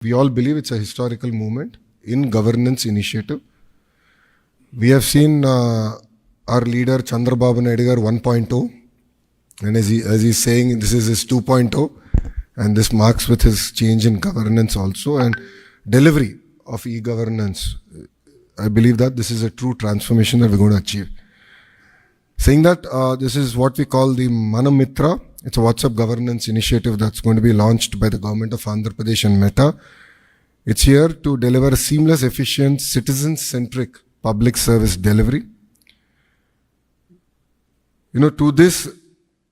We all believe it's a historical movement in governance initiative. We have seen our leader Chandrababu Naidu Garu 1.0, and as he's saying, this is his 2.0, and this marks with his change in governance also and delivery of e-governance. I believe that this is a true transformation that we're going to achieve. Saying that, this is what we call the Manamitra. It's a WhatsApp governance initiative that's going to be launched by the government of Andhra Pradesh and Meta. It's here to deliver seamless, efficient, citizen-centric public service delivery. To this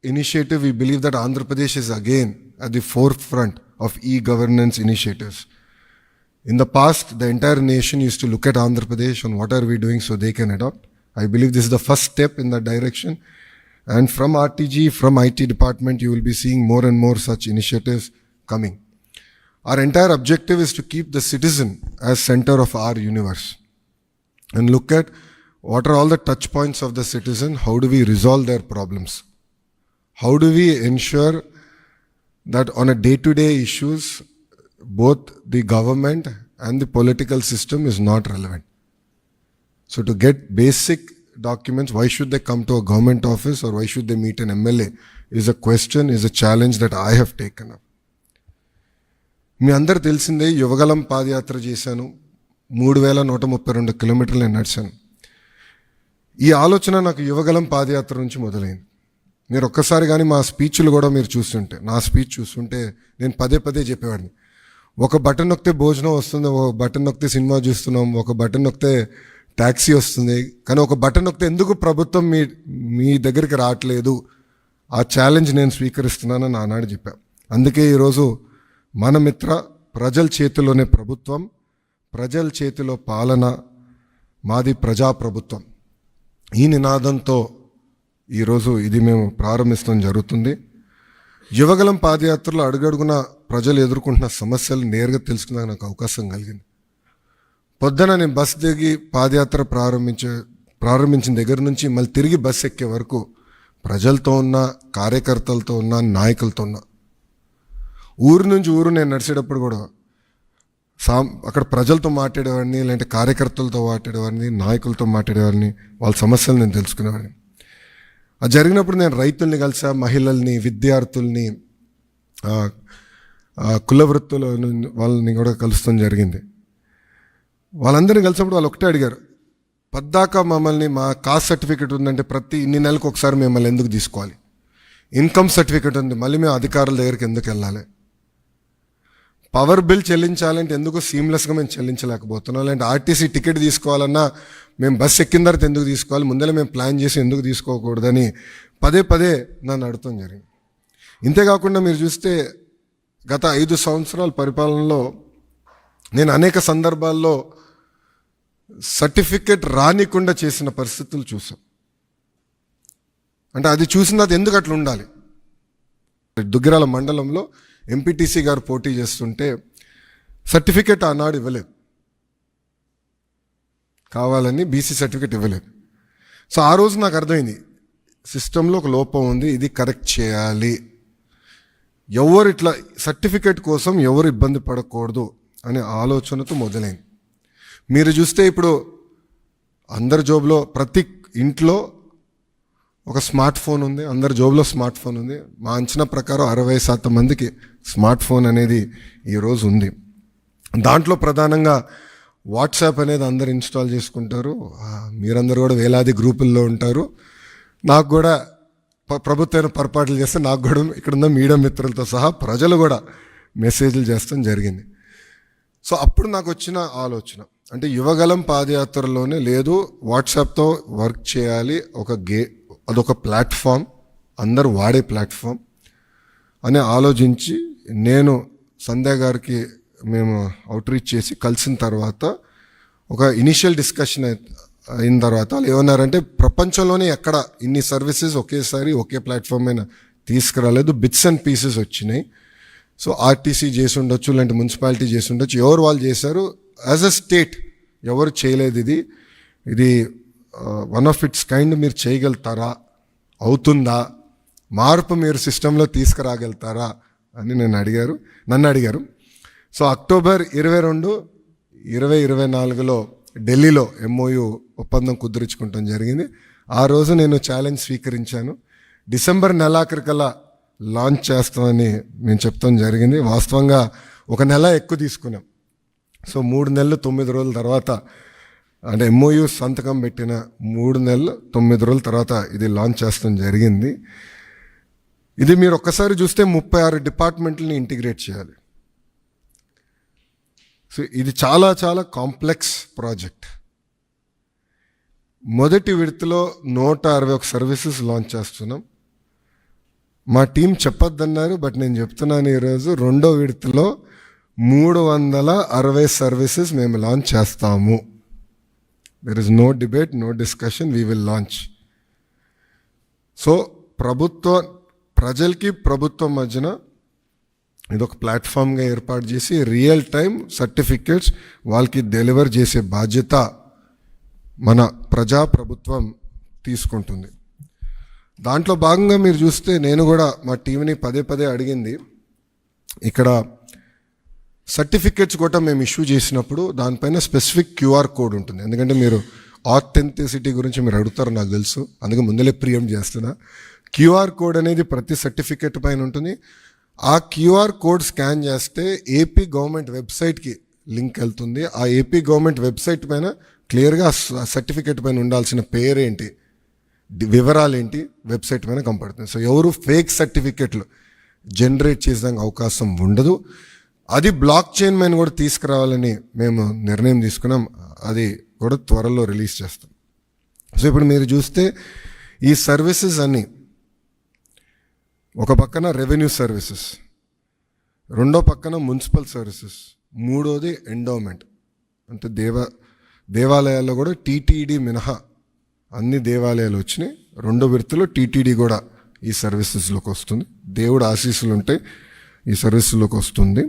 initiative, we believe that Andhra Pradesh is again at the forefront of e-governance initiatives. In the past, the entire nation used to look at Andhra Pradesh on what are we doing so they can adopt. I believe this is the first step in that direction. And from RTG, from IT department, you will be seeing more and more such initiatives coming. Our entire objective is to keep the citizen as center of our universe and look at what are all the touch points of the citizen, how do we resolve their problems? How do we ensure that on a day-to-day issues, both the government and the political system is not relevant? So to get basic documents, why should they come to a government office or why should they meet an MLA is a question, is a challenge that I have taken up. మీ అందరు తెలిసిందే యువగలం పాదయాత్ర చేశాను, 3132 కిలోమీటర్లు నేను నడిచాను. ఈ ఆలోచన నాకు యువగలం పాదయాత్ర నుంచి మొదలైంది. మీరు ఒక్కసారి కానీ మా స్పీచ్లు కూడా మీరు చూస్తుంటే, నా స్పీచ్ చూస్తుంటే నేను పదే పదే చెప్పేవాడిని, ఒక బటన్ నొక్కితే భోజనం వస్తుంది, ఒక బటన్ నొక్కితే సినిమా చూస్తున్నాం, ఒక బటన్ నొక్కితే ట్యాక్సీ వస్తుంది, కానీ ఒక బటన్ నొక్కితే ఎందుకు ప్రభుత్వం మీ దగ్గరికి రావట్లేదు, ఆ ఛాలెంజ్ నేను స్వీకరిస్తున్నానని ఆనాడు చెప్పాను. అందుకే ఈరోజు మన మిత్ర, ప్రజల చేతిలోనే ప్రభుత్వం, ప్రజల చేతిలో పాలన, మాది ప్రజాప్రభుత్వం, ఈ నినాదంతో ఈరోజు ఇది మేము ప్రారంభించడం జరుగుతుంది. యువగలం పాదయాత్రలో అడుగడుగున ప్రజలు ఎదుర్కొంటున్న సమస్యలు నేరుగా తెలుసుకునే నాకు అవకాశం కలిగింది. పొద్దున నేను బస్ దిగి పాదయాత్ర ప్రారంభించిన దగ్గర నుంచి మళ్ళీ తిరిగి బస్ ఎక్కే వరకు ప్రజలతో ఉన్న, కార్యకర్తలతో ఉన్న, నాయకులతో ఉన్న. ఊరు నుంచి ఊరు నేను నడిచేటప్పుడు కూడా అక్కడ ప్రజలతో మాట్లాడేవాడిని, లేదంటే కార్యకర్తలతో మాట్లాడేవాడిని, నాయకులతో మాట్లాడేవాడిని, వాళ్ళ సమస్యలు నేను తెలుసుకునేవాడిని. అది జరిగినప్పుడు నేను రైతుల్ని కలిసా, మహిళల్ని, విద్యార్థుల్ని, కుల వృత్తుల వాళ్ళని కూడా కలుస్తాం జరిగింది. వాళ్ళందరినీ కలిసినప్పుడు వాళ్ళు ఒకటే అడిగారు, పద్దాక మమ్మల్ని మా కాస్ట్ సర్టిఫికేట్ ఉందంటే ప్రతి ఇన్ని నెలలకు ఒకసారి మిమ్మల్ని ఎందుకు తీసుకోవాలి, ఇన్కమ్ సర్టిఫికేట్ ఉంది మళ్ళీ మేము అధికారుల దగ్గరికి ఎందుకు వెళ్ళాలి, పవర్ బిల్ చెల్లించాలంటే ఎందుకు సీమ్లెస్గా మేము చెల్లించలేకపోతున్నాం, లేదంటే ఆర్టీసీ టికెట్ తీసుకోవాలన్నా మేము బస్ ఎక్కిన తర్వాత ఎందుకు తీసుకోవాలి, ముందర మేము ప్లాన్ చేసి ఎందుకు తీసుకోకూడదని పదే పదే నన్ను అడగటం జరిగింది. ఇంతేకాకుండా మీరు చూస్తే గత 5 సంవత్సరాల పరిపాలనలో నేను అనేక సందర్భాల్లో సర్టిఫికెట్ రానికుండా చేసిన పరిస్థితులు చూసాం. అంటే అది చూసిన అది ఎందుకు అట్లా ఉండాలి. దుగ్గిరాల మండలంలో ఎంపీటీసీ గారు పోటీ చేస్తుంటే సర్టిఫికెట్ ఆనాడు ఇవ్వలేదు, కావాలని బీసీ సర్టిఫికెట్ ఇవ్వలేదు. సో ఆ రోజు నాకు అర్థమైంది, సిస్టంలో ఒక లోపం ఉంది, ఇది కరెక్ట్ చేయాలి, ఎవరు ఇట్లా సర్టిఫికెట్ కోసం ఎవరు ఇబ్బంది పడకూడదు అనే ఆలోచనతో మొదలైంది. మీరు చూస్తే ఇప్పుడు అందరి జోబులో, ప్రతి ఇంట్లో ఒక స్మార్ట్ ఫోన్ ఉంది, అందరి జోబులో స్మార్ట్ ఫోన్ ఉంది. మా అంచనా ప్రకారం 60% మందికి స్మార్ట్ ఫోన్ అనేది ఈరోజు ఉంది. దాంట్లో ప్రధానంగా వాట్సాప్ అనేది అందరు ఇన్స్టాల్ చేసుకుంటారు. మీరందరూ కూడా వేలాది గ్రూపుల్లో ఉంటారు. నాకు కూడా ప్రభుత్వం పొరపాట్లు చేస్తే నాకు కూడా ఇక్కడున్న మీడియా మిత్రులతో సహా ప్రజలు కూడా మెసేజ్లు చేస్తాం జరిగింది. సో అప్పుడు నాకు వచ్చిన ఆలోచన, అంటే యువగలం పాదయాత్రలోనే లేదు, వాట్సాప్తో వర్క్ చేయాలి, అదొక ప్లాట్ఫామ్, అందరు వాడే ప్లాట్ఫామ్ అని ఆలోచించి నేను సంధ్య గారికి మేము అవుట్రీచ్ చేసి కలిసిన తర్వాత ఒక ఇనిషియల్ డిస్కషన్ అయిన తర్వాత వాళ్ళు ఏమన్నారంటే, ప్రపంచంలోనే ఎక్కడ ఇన్ని సర్వీసెస్ ఒకేసారి ఒకే ప్లాట్ఫామ్ అయినా తీసుకురాలేదు, బిట్స్ అండ్ పీసెస్ వచ్చినాయి. సో ఆర్టీసీ చేసి ఉండొచ్చు, లేదంటే మున్సిపాలిటీ చేసి ఉండొచ్చు, ఎవరు వాళ్ళు చేశారు, యాజ్ అ స్టేట్ ఎవరు చేయలేదు, ఇది వన్ ఆఫ్ ఇట్స్ కైండ్, మీరు చేయగలుగుతారా, అవుతుందా, మార్పు మీరు సిస్టంలో తీసుకురాగలుగుతారా అని నన్ను అడిగారు. సో అక్టోబర్ 22, 2024లో ఢిల్లీలో MOU ఒప్పందం కుదుర్చుకుంటాం జరిగింది. ఆ రోజు నేను ఛాలెంజ్ స్వీకరించాను. డిసెంబర్ నెలాఖరికల్లా లాంచ్ చేస్తామని నేను చెప్తాం జరిగింది. వాస్తవంగా 1 నెల ఎక్కువ తీసుకున్నాం. సో 3 నెలలు 9 రోజుల తర్వాత, అంటే MOU సంతకం పెట్టిన 3 నెలలు 9 రోజుల తర్వాత ఇది లాంచ్ చేస్తాం జరిగింది. ఇది మీరు ఒక్కసారి చూస్తే 36 డిపార్ట్మెంట్లని ఇంటిగ్రేట్ చేయాలి. సో ఇది చాలా చాలా కాంప్లెక్స్ ప్రాజెక్ట్. మొదటి విడతలో 161 సర్వీసెస్ లాంచ్ చేస్తున్నాం. మా టీం చెప్పొద్దన్నారు, బట్ నేను చెప్తున్నాను ఈరోజు, 2వ విడతలో 360 సర్వీసెస్ మేము లాంచ్ చేస్తాము. There is no debate, no discussion, we will launch. So ప్రజలకి ప్రభుత్వం మధ్యన ఇదొక ప్లాట్ఫామ్గా ఏర్పాటు చేసి రియల్ టైం సర్టిఫికేట్స్ వాళ్ళకి డెలివర్ చేసే బాధ్యత మన ప్రభుత్వం తీసుకుంటుంది. దాంట్లో భాగంగా మీరు చూస్తే నేను కూడా మా టీంని పదే అడిగింది, ఇక్కడ సర్టిఫికేట్స్ కూడా మేము ఇష్యూ చేసినప్పుడు దానిపైన స్పెసిఫిక్ QR కోడ్ ఉంటుంది. ఎందుకంటే మీరు ఆథెంటిసిటీ గురించి మీరు అడుగుతారు నాకు తెలుసు, అందుకే ముందలే ప్రియం చేస్తున్నా. QR కోడ్ అనేది ప్రతి సర్టిఫికేట్ పైన ఉంటుంది. ఆ QR కోడ్ స్కాన్ చేస్తే ఏపీ గవర్నమెంట్ వెబ్సైట్కి లింక్ వెళ్తుంది. ఆ ఏపీ గవర్నమెంట్ వెబ్సైట్ పైన క్లియర్గా సర్టిఫికేట్ పైన ఉండాల్సిన పేరేంటి, వివరాలు ఏంటి వెబ్సైట్ పైన కనపడుతుంది. సో ఎవరు ఫేక్ సర్టిఫికేట్లు జనరేట్ చేసేదానికి అవకాశం ఉండదు. అది బ్లాక్ చైన్ పైన కూడా తీసుకురావాలని మేము నిర్ణయం తీసుకున్నాం. అది కూడా త్వరలో రిలీజ్ చేస్తాం. సో ఇప్పుడు మీరు చూస్తే ఈ సర్వీసెస్ అన్నీ, ఒక పక్కన రెవెన్యూ సర్వీసెస్, రెండో పక్కన మున్సిపల్ సర్వీసెస్, మూడోది ఎండోమెంట్. అంటే దేవాలయాల్లో కూడా TTD మినహా అన్ని దేవాలయాలు వచ్చినాయి. 2వ విడతలో TTD కూడా ఈ సర్వీసెస్లోకి వస్తుంది. దేవుడు ఆశీస్సులు ఉంటే ఈ సర్వీసులోకి వస్తుంది.